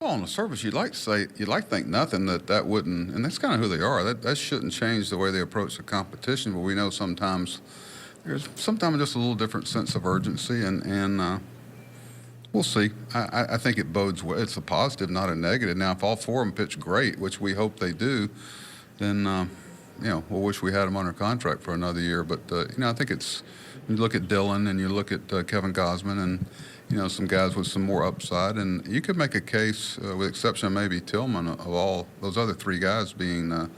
Well, on the surface, you'd like to think nothing that wouldn't, and that's kind of who they are. That shouldn't change the way they approach the competition. But we know sometimes there's just a little different sense of urgency, and we'll see. I think it bodes well. It's a positive, not a negative. Now, if all four of them pitch great, which we hope they do, then we'll wish we had them under contract for another year. But I think it's, you look at Dillon and you look at Kevin Gosman and some guys with some more upside, and you could make a case, with the exception of maybe Tillman, of all those other three guys being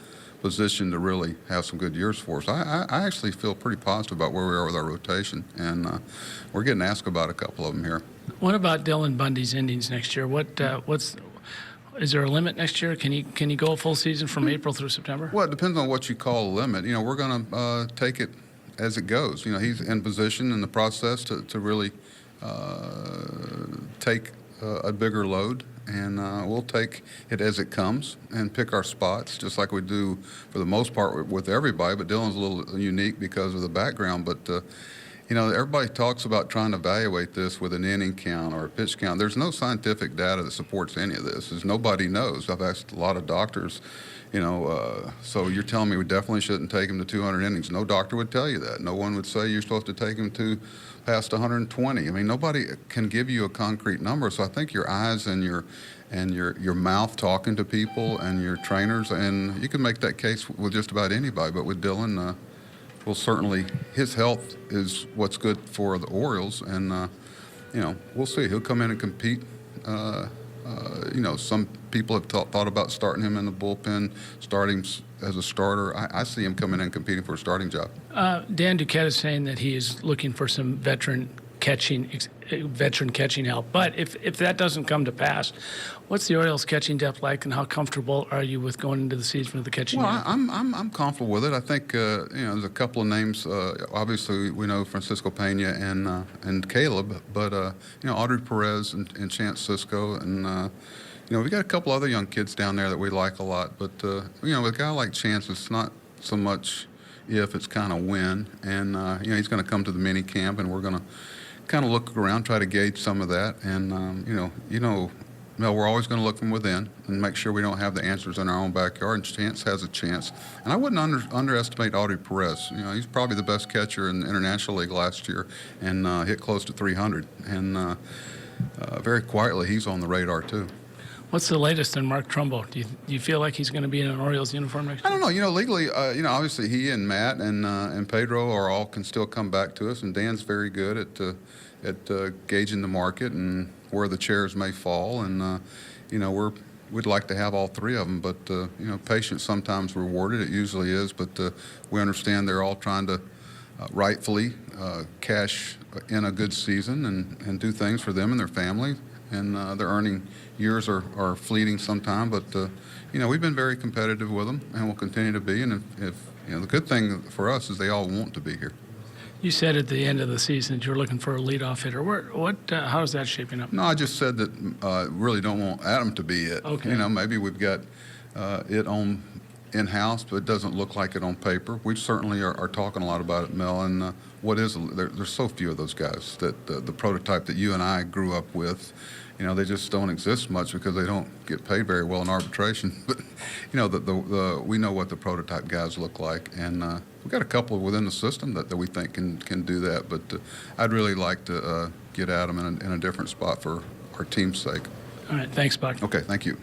positioned to really have some good years for us. I actually feel pretty positive about where we are with our rotation, and we're getting asked about a couple of them here. What about Dylan Bundy's innings next year? Is there a limit next year? Can you go a full season from April through September? Well, it depends on what you call a limit. We're going to take it as it goes. He's in position in the process to really take a bigger load, and we'll take it as it comes and pick our spots, just like we do for the most part with everybody. But Dylan's a little unique because of the background. But everybody talks about trying to evaluate this with an inning count or a pitch count. There's no scientific data that supports any of this. Nobody knows. I've asked a lot of doctors. So you're telling me we definitely shouldn't take him to 200 innings. No doctor would tell you that. No one would say you're supposed to take him to past 120. I mean, nobody can give you a concrete number. So I think your eyes and your mouth talking to people and your trainers, and you can make that case with just about anybody. But with Dylan, well, certainly his health is what's good for the Orioles, and we'll see. He'll come in and compete. Some people have thought about starting him in the bullpen, starting as a starter. I see him coming in and competing for a starting job. Dan Duquette is saying that he is looking for some veteran catching help. But if that doesn't come to pass, what's the Orioles catching depth like, and how comfortable are you with going into the season with the catching depth? I'm comfortable with it. I think there's a couple of names. Obviously, we know Francisco Pena and Caleb, but Audrey Perez and Chance Cisco, and we got a couple other young kids down there that we like a lot. But with a guy like Chance, it's not so much if, it's kind of when, and he's going to come to the mini camp, and we're going to kind of look around, try to gauge some of that, and Mel, we're always going to look from within and make sure we don't have the answers in our own backyard, and Chance has a chance. And I wouldn't underestimate Audrey Perez. He's probably the best catcher in the International League last year, and hit close to 300, and very quietly he's on the radar too. What's the latest on Mark Trumbo? Do you feel like he's going to be in an Orioles uniform next year? I don't know. Legally, obviously he and Matt and Pedro can still come back to us, and Dan's very good at gauging the market and where the chairs may fall, and we'd like to have all three of them, but patience sometimes rewarded. It usually is, but we understand they're all trying to rightfully cash in a good season and do things for them and their family, and their earning years are fleeting sometime, but we've been very competitive with them, and we'll continue to be. And if the good thing for us is they all want to be here. You said at the end of the season that you were looking for a leadoff hitter. How is that shaping up? No, I just said that really don't want Adam to be it. Okay. Maybe we've got it on in-house, but it doesn't look like it on paper. We certainly are talking a lot about it, Mel, and there's so few of those guys that the prototype that you and I grew up with, they just don't exist much because they don't get paid very well in arbitration. But we know what the prototype guys look like, and we've got a couple within the system that we think can do that. But I'd really like to get Adam in a different spot for our team's sake. All right, thanks, Buck. Okay, thank you.